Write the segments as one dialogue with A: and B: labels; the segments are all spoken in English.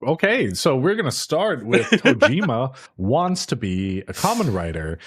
A: Okay, so we're going to start with Tojima wants to be a Kamen Rider,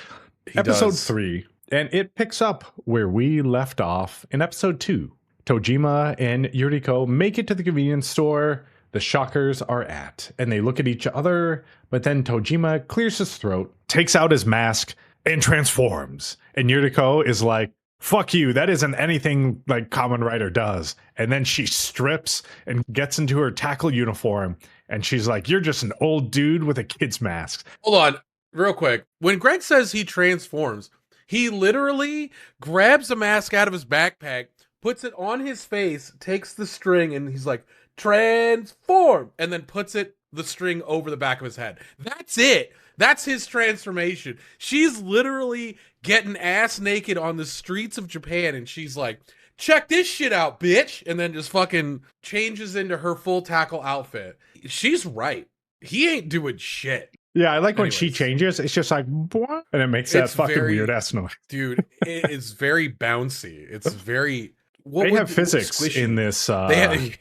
B: He
A: episode
B: does.
A: 3, and it picks up where we left off in episode 2. Tojima and Yuriko make it to the convenience store the Shockers are at, and they look at each other, but then Tojima clears his throat, takes out his mask, and transforms. And Yuriko is like, fuck you, that isn't anything like Kamen Rider does. And then she strips and gets into her tackle uniform, and she's like, you're just an old dude with a kid's mask.
B: Hold on, real quick. When Greg says he transforms, he literally grabs a mask out of his backpack, puts it on his face, takes the string, and he's like, transform! And then puts the string over the back of his head. That's it. That's his transformation. She's literally getting ass naked on the streets of Japan, and she's like, check this shit out, bitch! And then just fucking changes into her full tackle outfit. She's right. He ain't doing shit.
A: Yeah, I like when she changes. It's just like, what? And it makes that fucking weird ass noise.
B: Dude, it's very bouncy. It's very...
A: They have physics squishy in this.
B: They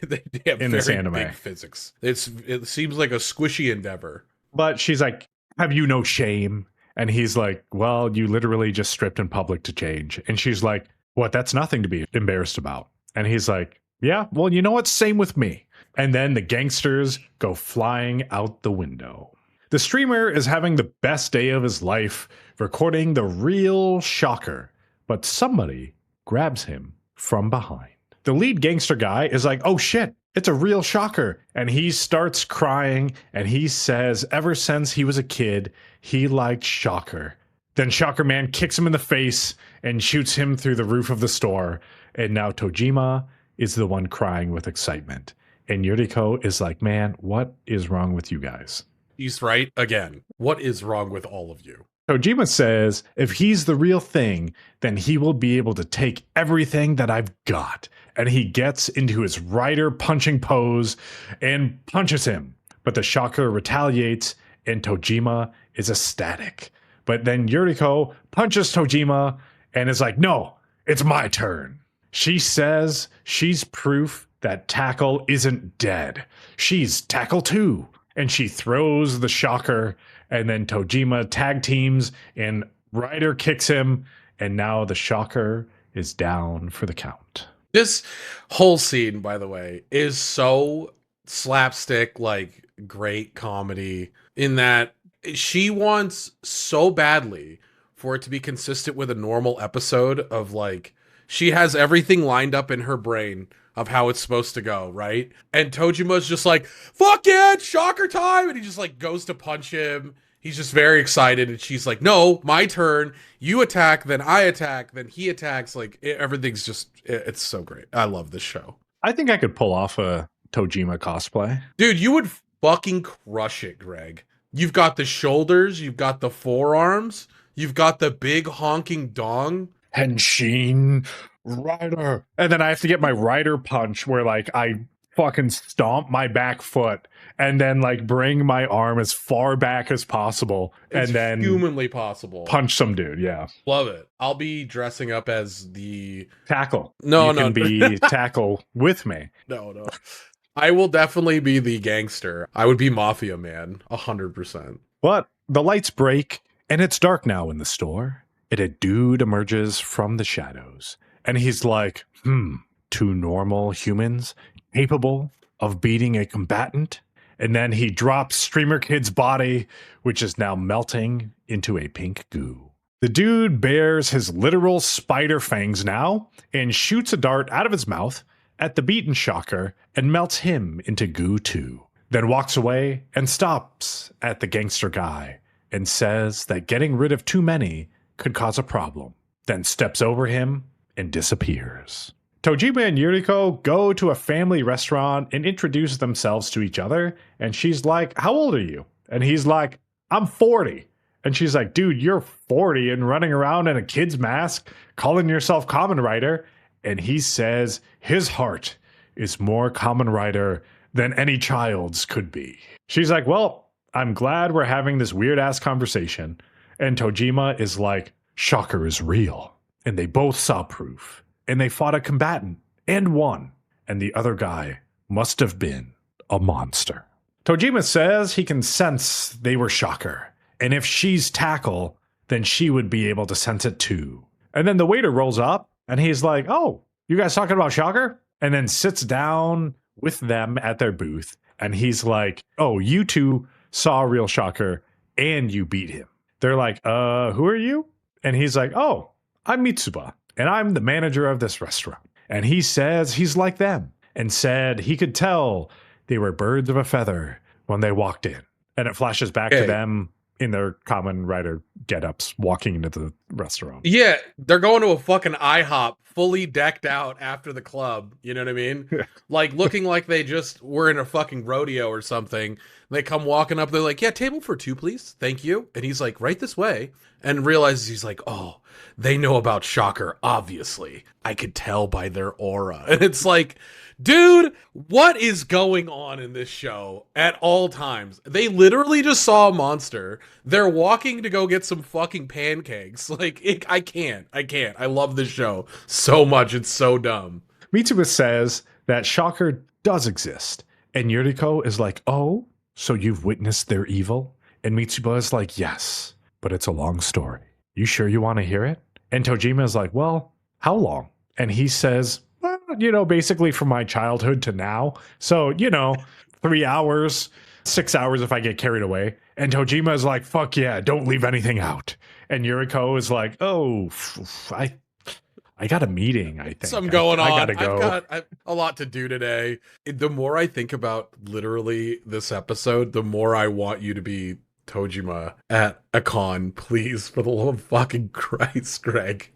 B: have
A: in this anime.
B: Big physics. It seems like a squishy endeavor.
A: But she's like, "Have you no shame?" And he's like, "Well, you literally just stripped in public to change." And she's like, "What? That's nothing to be embarrassed about." And he's like, "Yeah, well, you know what? Same with me." And then the gangsters go flying out the window. The streamer is having the best day of his life, recording the real shocker, but somebody grabs him from behind. The lead gangster guy is like, oh shit, it's a real shocker. And he starts crying and he says ever since he was a kid, he liked Shocker. Then Shocker Man kicks him in the face and shoots him through the roof of the store. And now Tojima is the one crying with excitement. And Yuriko is like, man, what is wrong with you guys?
B: He's right again. What is wrong with all of you?
A: Tojima says if he's the real thing, then he will be able to take everything that I've got. And he gets into his rider punching pose and punches him. But the Shocker retaliates and Tojima is ecstatic. But then Yuriko punches Tojima and is like, no, it's my turn. She says she's proof that Tackle isn't dead. She's Tackle too. And she throws the Shocker, and then Tojima tag teams, and Ryder kicks him, and now the Shocker is down for the count.
B: This whole scene, by the way, is so slapstick, like great comedy, in that she wants so badly for it to be consistent with a normal episode of like, she has everything lined up in her brain of how it's supposed to go, right? And Tojima's just like, fuck it, Shocker time! And he just like goes to punch him. He's just very excited, and she's like, no, my turn. You attack, then I attack, then he attacks. Like, everything's just, it's so great. I love this show.
A: I think I could pull off a Tojima cosplay.
B: Dude, you would fucking crush it, Greg. You've got the shoulders, you've got the forearms, you've got the big honking dong.
A: Henshin Rider. And then I have to get my rider punch where like I fucking stomp my back foot and then like bring my arm as far back as possible.
B: It's
A: and then
B: humanly possible.
A: Punch some dude. Yeah.
B: Love it. I'll be dressing up as the
A: Tackle.
B: No,
A: you can be Tackle with me.
B: No. I will definitely be the gangster. I would be Mafia Man, 100%.
A: But the lights break and it's dark now in the store. And a dude emerges from the shadows. And he's like, two normal humans capable of beating a combatant? And then he drops Streamer Kid's body, which is now melting into a pink goo. The dude bears his literal spider fangs now and shoots a dart out of his mouth at the beaten Shocker and melts him into goo too. Then walks away and stops at the gangster guy and says that getting rid of too many could cause a problem. Then steps over him and disappears. Tojima and Yuriko go to a family restaurant and introduce themselves to each other. And she's like, how old are you? And he's like, I'm 40. And she's like, dude, you're 40 and running around in a kid's mask, calling yourself Kamen Rider. And he says his heart is more Kamen Rider than any child's could be. She's like, well, I'm glad we're having this weird ass conversation. And Tojima is like, Shocker is real. And they both saw proof. And they fought a combatant and won. And the other guy must have been a monster. Tojima says he can sense they were Shocker, and if she's Tackle, then she would be able to sense it too. And then the waiter rolls up, and he's like, oh, you guys talking about Shocker? And then sits down with them at their booth, and he's like, oh, you two saw a real Shocker, and you beat him. They're like, who are you? And he's like, oh, I'm Mitsuba, and I'm the manager of this restaurant. And he says he's like them, and said he could tell they were birds of a feather when they walked in. And it flashes back to them in their Kamen Rider get-ups walking into the restaurant.
B: Yeah, they're going to a fucking IHOP fully decked out after the club. You know what I mean? Like looking like they just were in a fucking rodeo or something. They come walking up. They're like, yeah, table for two, please. Thank you. And he's like, right this way. And realizes he's like, oh, they know about Shocker, obviously. I could tell by their aura. And it's like, dude, what is going on in this show at all times? They literally just saw a monster. They're walking to go get some fucking pancakes. Like, I can't. I love this show so much. It's so dumb.
A: Mitsuba says that Shocker does exist. And Yuriko is like, oh, so you've witnessed their evil? And Mitsuba is like, yes, but it's a long story. You sure you want to hear it? And Tojima is like, well, how long? And he says, well, basically from my childhood to now. So, 3 hours, 6 hours if I get carried away. And Tojima is like, fuck yeah, don't leave anything out. And Yuriko is like, oh, I got a meeting, I think.
B: Something going on.
A: I gotta go.
B: I've got a lot to do today. The more I think about literally this episode, the more I want you to be Tojima at a con, please, for the love of fucking Christ, Greg.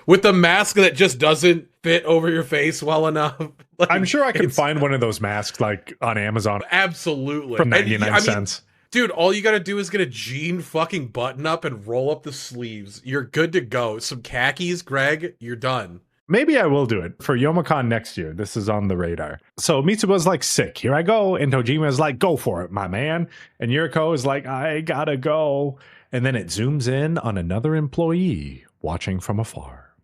B: With the mask that just doesn't fit over your face well enough. Like,
A: I'm sure I can find one of those masks like on Amazon.
B: Absolutely.
A: For 99 cents.
B: Dude, all you gotta do is get a jean fucking button up and roll up the sleeves. You're good to go. Some khakis, Greg, you're done.
A: Maybe I will do it for Youmacon next year. This is on the radar. So Mitsuba's like, sick, here I go. And Tojima is like, go for it, my man. And Yuriko is like, I gotta go. And then it zooms in on another employee watching from afar.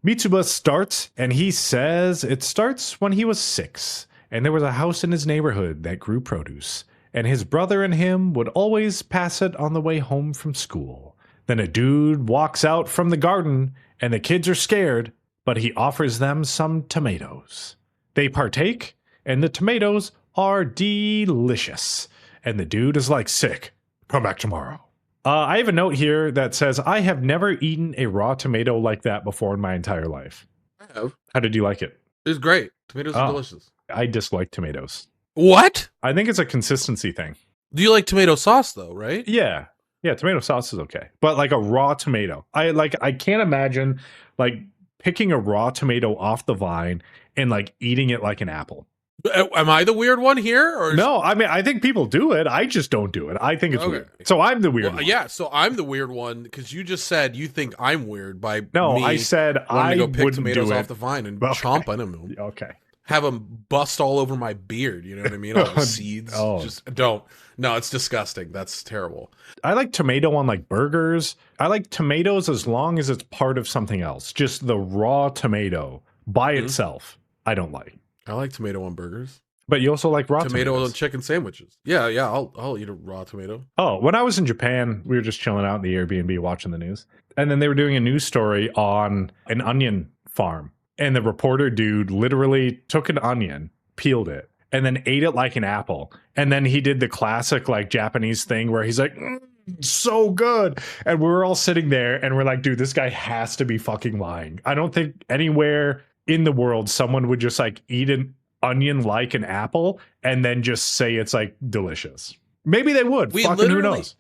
A: Mitsuba starts, and he says it starts when he was 6, and there was a house in his neighborhood that grew produce, and his brother and him would always pass it on the way home from school. Then a dude walks out from the garden, and the kids are scared, but he offers them some tomatoes. They partake, and the tomatoes are delicious. And the dude is like, sick, come back tomorrow. I have a note here that says, I have never eaten a raw tomato like that before in my entire life.
B: I have.
A: How did you like it?
B: It was great. Tomatoes are delicious.
A: I dislike tomatoes.
B: What?
A: I think it's a consistency thing.
B: Do you like tomato sauce, though, right?
A: Yeah. Yeah, tomato sauce is okay. But like a raw tomato. I can't imagine like picking a raw tomato off the vine and like eating it like an apple.
B: Am I the weird one here? Or
A: no, I mean, I think people do it. I just don't do it. I think it's weird. So I'm the weird one.
B: Yeah, so I'm the weird one because you just said you think I'm weird by
A: no,
B: me
A: I said I
B: to go pick
A: wouldn't
B: tomatoes
A: do it.
B: off the vine and chomp on them.
A: Okay.
B: Have them bust all over my beard. You know what I mean? All the seeds. Just don't. No, it's disgusting. That's terrible.
A: I like tomato on like burgers. I like tomatoes as long as it's part of something else. Just the raw tomato by itself, I don't like.
B: I like tomato on burgers.
A: But you also like raw
B: tomato
A: tomatoes.
B: on chicken sandwiches. Yeah, I'll eat a raw tomato.
A: Oh, when I was in Japan, we were just chilling out in the Airbnb watching the news. And then they were doing a news story on an onion farm. And the reporter dude literally took an onion, peeled it, and then ate it like an apple. And then he did the classic like Japanese thing where he's like, so good. And we were all sitting there and we're like, dude, this guy has to be fucking lying. I don't think anywhere in the world someone would just like eat an onion like an apple and then just say it's like delicious. Maybe they would. Fucking who knows?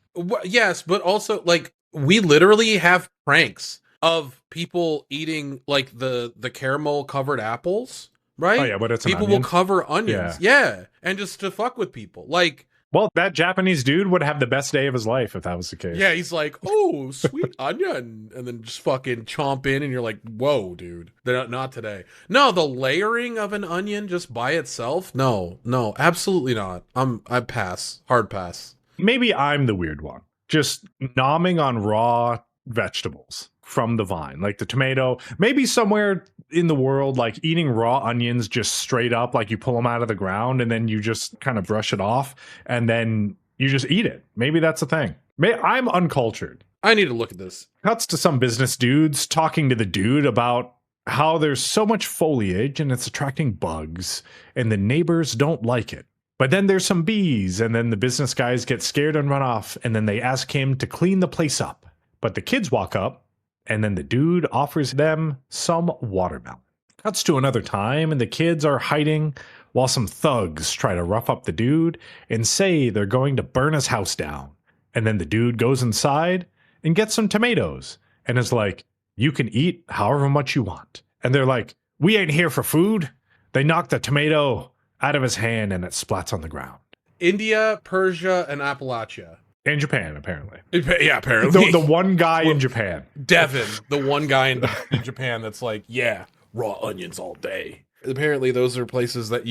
B: Yes, but also like we literally have pranks of people eating like the caramel covered apples, right?
A: Oh yeah, but it's
B: people will cover onions, yeah, and just to fuck with people. Like,
A: well, that Japanese dude would have the best day of his life if that was the case.
B: Yeah, he's like, oh, sweet onion, and then just fucking chomp in, and you're like, whoa, dude, they're not today. No, the layering of an onion just by itself, no, absolutely not. I pass, hard pass.
A: Maybe I'm the weird one, just nomming on raw vegetables. from the vine, like the tomato. Maybe somewhere in the world, like eating raw onions just straight up, like you pull them out of the ground and then you just kind of brush it off and then you just eat it. Maybe that's a thing. I'm uncultured.
B: I need to look at this.
A: Cuts to some business dudes talking to the dude about how there's so much foliage and it's attracting bugs and the neighbors don't like it. But then there's some bees, and then the business guys get scared and run off, and then they ask him to clean the place up. But the kids walk up, and then the dude offers them some watermelon. Cuts to another time, and the kids are hiding while some thugs try to rough up the dude and say they're going to burn his house down. And then the dude goes inside and gets some tomatoes and is like, you can eat however much you want. And they're like, we ain't here for food. They knock the tomato out of his hand and it splats on the ground.
B: India, Persia, and Appalachia.
A: And Japan, apparently.
B: Yeah, apparently.
A: The one guy in Japan.
B: Devin, the one guy in Japan that's like, yeah, raw onions all day. Apparently those are places that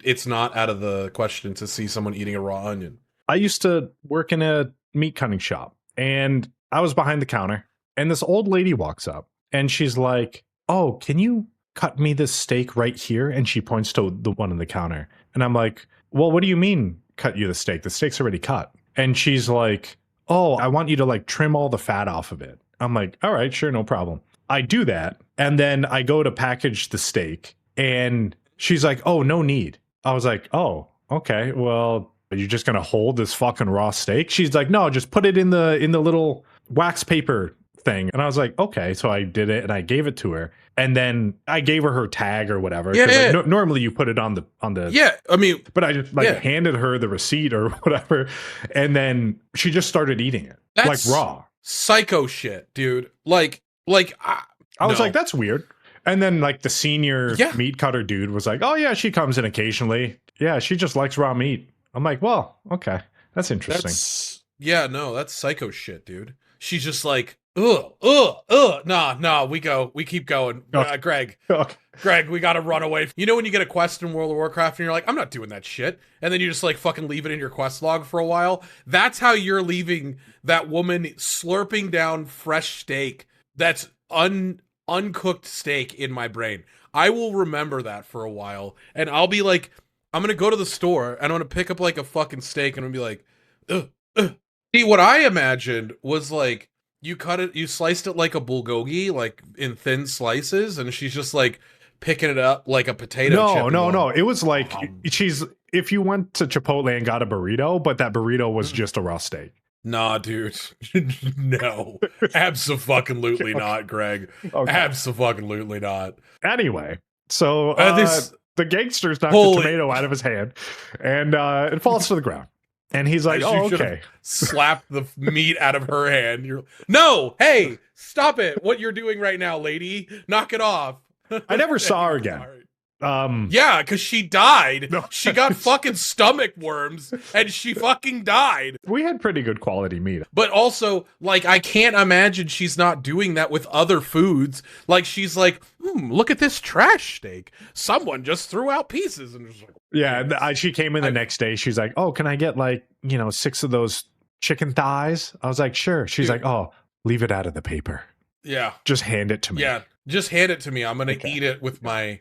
B: it's not out of the question to see someone eating a raw onion.
A: I used to work in a meat cutting shop, and I was behind the counter, and this old lady walks up, and she's like, oh, can you cut me this steak right here? And she points to the one on the counter. And I'm like, well, what do you mean cut you the steak? The steak's already cut. And she's like, oh, I want you to like trim all the fat off of it. I'm like, all right, sure, no problem. I do that. And then I go to package the steak and she's like, oh, no need. I was like, oh, okay, well, are you just going to hold this fucking raw steak? She's like, no, just put it in the little wax paper thing. And I was like, okay. So I did it and I gave it to her. And then I gave her tag or whatever.
B: Yeah.
A: Like, normally you put it on the.
B: Yeah, I mean.
A: But I just handed her the receipt or whatever. And then she just started eating it.
B: That's
A: like raw.
B: Psycho shit, dude. I
A: was like, that's weird. And then like the senior meat cutter dude was like, oh yeah, she comes in occasionally. Yeah, she just likes raw meat. I'm like, well, okay. That's interesting.
B: That's psycho shit, dude. She's just like, nah, we keep going. Greg, Greg, we gotta run away. You know when you get a quest in World of Warcraft and you're like, I'm not doing that shit, and then you just like fucking leave it in your quest log for a while? That's how you're leaving that woman slurping down fresh steak that's uncooked steak in my brain. I will remember that for a while, and I'll be like, I'm gonna go to the store and I'm gonna pick up like a fucking steak and I'm gonna be like, See, what I imagined was like, you sliced it like a bulgogi, like in thin slices, and she's just like picking it up like a potato chip.
A: No. It was like, if you went to Chipotle and got a burrito, but that burrito was just a raw steak.
B: Nah, dude. No. Abso-fucking-lutely not, Greg. Okay. Abso-fucking-lutely not.
A: Anyway, so the gangster's knocked the tomato out of his hand, and it falls to the ground. And he's like, oh, okay.
B: Slap the meat out of her hand. No, hey, stop it. What you're doing right now, lady. Knock it off.
A: I never saw her again.
B: Yeah, because she died. No. She got fucking stomach worms and she fucking died.
A: We had pretty good quality meat.
B: But also, like, I can't imagine she's not doing that with other foods. Like, she's like, look at this trash steak. Someone just threw out pieces. And just like,
A: yeah, she came in the next day. She's like, oh, can I get like, 6 of those chicken thighs? I was like, sure. She's like, oh, leave it out of the paper.
B: Yeah.
A: Just hand it to me.
B: Yeah, just hand it to me. I'm going to eat it with my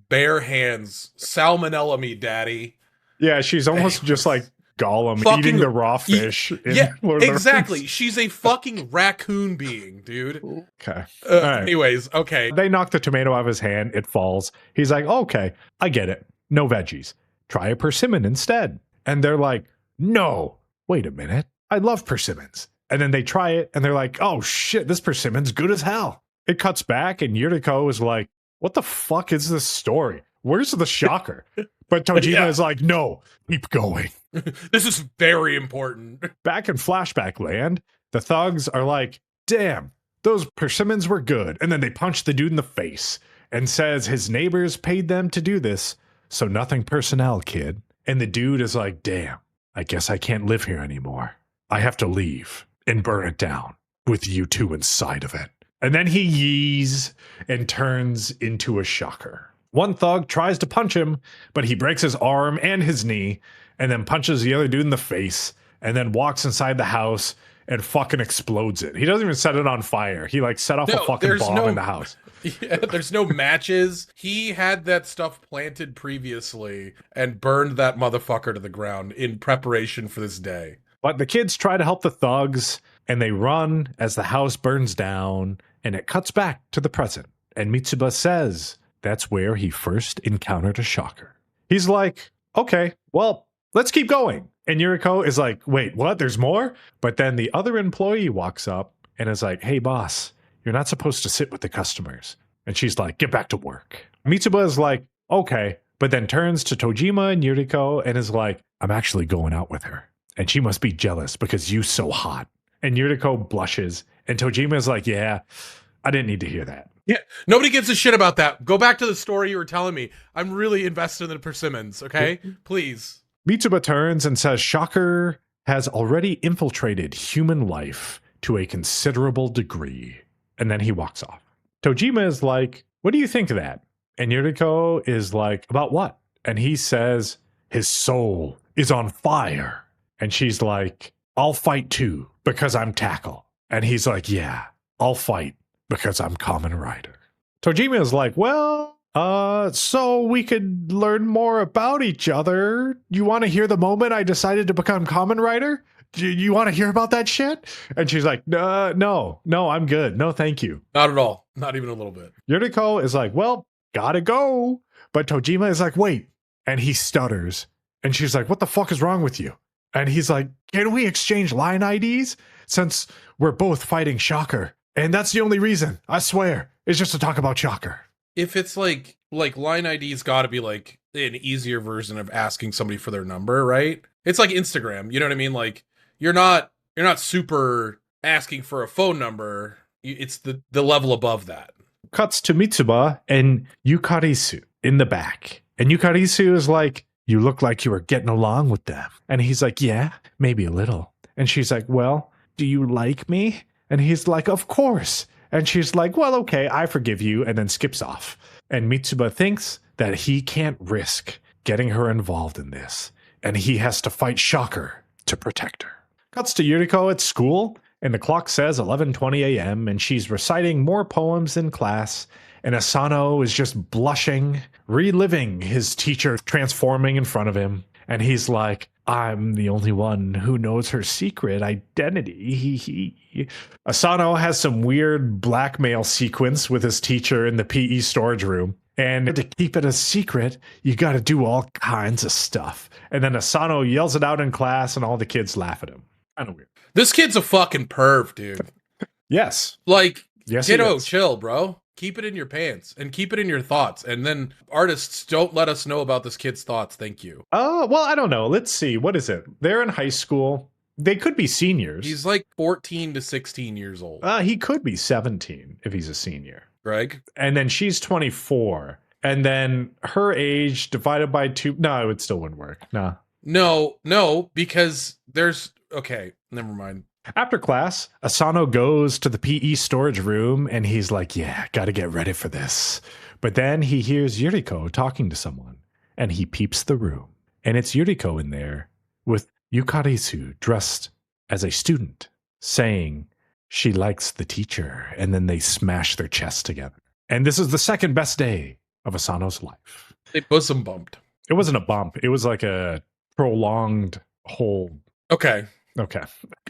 B: bare hands. Salmonella me, daddy.
A: Yeah, she's almost just like Gollum eating the raw fish.
B: Exactly. She's a fucking raccoon being, dude.
A: Okay.
B: Right. Anyways, okay.
A: They knock the tomato out of his hand. It falls. He's like, okay, I get it. No veggies. Try a persimmon instead. And they're like, no, wait a minute. I love persimmons. And then they try it and they're like, oh shit, this persimmon's good as hell. It cuts back and Yuriko is like, what the fuck is this story? Where's the shocker? But Tojima is like, no, keep going.
B: This is very important.
A: Back in flashback land, the thugs are like, damn, those persimmons were good. And then they punch the dude in the face and says his neighbors paid them to do this. So nothing personnel, kid. And the dude is like, damn, I guess I can't live here anymore. I have to leave and burn it down with you two inside of it. And then he yees and turns into a shocker. One thug tries to punch him, but he breaks his arm and his knee and then punches the other dude in the face and then walks inside the house and fucking explodes it. He doesn't even set it on fire. He like set off a
B: No,
A: fucking
B: there's
A: bomb
B: no-
A: in the house.
B: Yeah, there's no matches. He had that stuff planted previously and burned that motherfucker to the ground in preparation for this day.
A: But the kids try to help the thugs, and they run as the house burns down, and it cuts back to the present. And Mitsuba says that's where he first encountered a shocker. He's like, okay, well, let's keep going. And Yuriko is like, wait, what? There's more? But then the other employee walks up and is like, hey, boss, you're not supposed to sit with the customers. And she's like, get back to work. Mitsuba is like, okay, but then turns to Tojima and Yuriko and is like, I'm actually going out with her. And she must be jealous because you're so hot. And Yuriko blushes. And Tojima is like, yeah, I didn't need to hear that.
B: Yeah, nobody gives a shit about that. Go back to the story you were telling me. I'm really invested in the persimmons, okay? Please.
A: Mitsuba turns and says Shocker has already infiltrated human life to a considerable degree. And then he walks off. Tojima is like, what do you think of that? And Yuriko is like, about what? And he says, his soul is on fire. And she's like, I'll fight too, because I'm Tackle. And he's like, yeah, I'll fight because I'm Kamen Rider. Tojima is like, well, so we could learn more about each other. You want to hear the moment I decided to become Kamen Rider? You want to hear about that shit? And she's like, no, I'm good. No, thank you.
B: Not at all. Not even a little bit.
A: Yuriko is like, well, gotta go. But Tojima is like, wait. And he stutters. And she's like, what the fuck is wrong with you? And he's like, can we exchange line IDs? Since we're both fighting Shocker. And that's the only reason, I swear, is just to talk about Shocker.
B: If it's like line ID's got to be like an easier version of asking somebody for their number, right? It's like Instagram, you know what I mean? Like you're not super asking for a phone number. It's the level above that.
A: Cuts to Mitsuba and Yukarisu in the back. And Yukarisu is like, you look like you were getting along with them. And he's like, yeah, maybe a little. And she's like, well, do you like me? And he's like, of course. And she's like, well, okay, I forgive you, and then skips off. And Mitsuba thinks that he can't risk getting her involved in this, and he has to fight Shocker to protect her. Cuts to Yuriko at school, and the clock says 11:20 a.m., and she's reciting more poems in class, and Asano is just blushing, reliving his teacher transforming in front of him. And he's like, I'm the only one who knows her secret identity. Asano has some weird blackmail sequence with his teacher in the PE storage room. And to keep it a secret, you got to do all kinds of stuff. And then Asano yells it out in class and all the kids laugh at him. Kind of weird.
B: This kid's a fucking perv, dude.
A: Yes.
B: Like,
A: yes,
B: kiddo, chill, bro. Keep it in your pants and keep it in your thoughts. And then artists, don't let us know about this kid's thoughts. Thank you.
A: Oh, well, I don't know. Let's see. What is it? They're in high school. They could be seniors.
B: He's like 14 to 16 years old.
A: He could be 17 if he's a senior.
B: Greg?
A: And then she's 24. And then her age divided by 2. No, it still wouldn't work.
B: No, because there's... Okay, never mind.
A: After class, Asano goes to the PE storage room and he's like, yeah, gotta get ready for this. But then he hears Yuriko talking to someone and he peeps the room. And it's Yuriko in there with Yukarisu dressed as a student saying she likes the teacher. And then they smash their chests together. And this is the second best day of Asano's life.
B: They bosom bumped.
A: It wasn't a bump. It was like a prolonged hold.
B: Okay.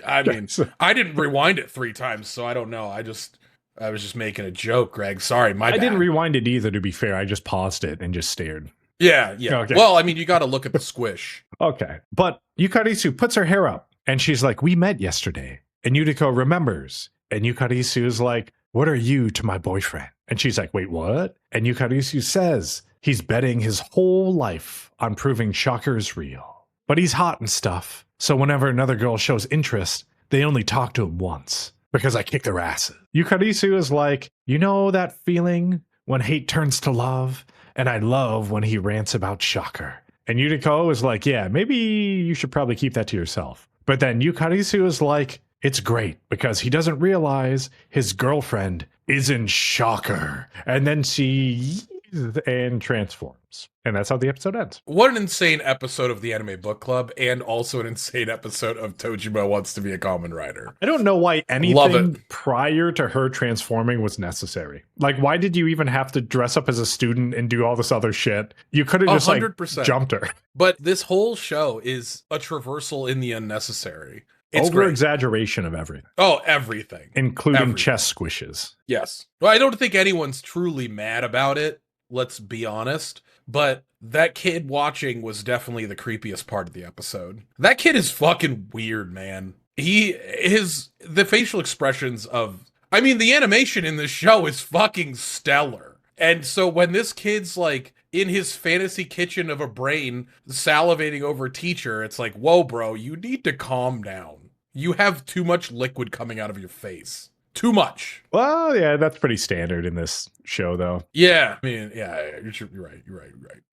B: I mean, I didn't rewind it 3 times, so I don't know. I was just making a joke, Greg. Sorry, my bad.
A: I didn't rewind it either, to be fair. I just paused it and just stared.
B: Yeah.
A: Okay.
B: Well, I mean, you got to look at the squish.
A: Okay. But Yukarisu puts her hair up and she's like, we met yesterday. And Yuriko remembers. And Yukarisu is like, what are you to my boyfriend? And she's like, wait, what? And Yukarisu says he's betting his whole life on proving Shocker's real. But he's hot and stuff. So whenever another girl shows interest, they only talk to him once because I kick their asses. Yukarisu is like, you know that feeling when hate turns to love? And I love when he rants about Shocker. And Yuriko is like, yeah, maybe you should probably keep that to yourself. But then Yukarisu is like, it's great because he doesn't realize his girlfriend is in Shocker. And then she breathes and transforms. And that's how the episode ends.
B: What an insane episode of the Anime Book Club, and also an insane episode of Tojima Wants to Be a Kamen Rider.
A: I don't know why
B: Love
A: anything
B: it.
A: prior to her transforming was necessary. Like, why did you even have to dress up as a student and do all this other shit? You could have just
B: 100%.
A: jumped her.
B: But this whole show is a traversal in the unnecessary. It's
A: Over
B: great.
A: exaggeration of everything,
B: Oh, everything.
A: including
B: Everything.
A: chest squishes.
B: Yes. Well, I don't think anyone's truly mad about it. Let's be honest. But that kid watching was definitely the creepiest part of the episode. That kid is fucking weird, man. The facial expressions of, I mean, the animation in this show is fucking stellar. And so when this kid's like in his fantasy kitchen of a brain salivating over a teacher, it's like, whoa, bro, you need to calm down. You have too much liquid coming out of your face. Too much.
A: Well, yeah, that's pretty standard in this show, though.
B: Yeah. I mean, yeah, you're right. You're right.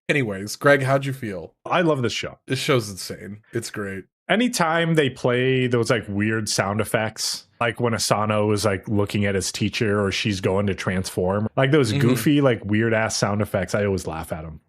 B: Anyways, Greg, how'd you feel?
A: I love this show.
B: This show's insane. It's great.
A: Anytime they play those like weird sound effects, like when Asano is like looking at his teacher or she's going to transform, like those goofy, like weird ass sound effects, I always laugh at them.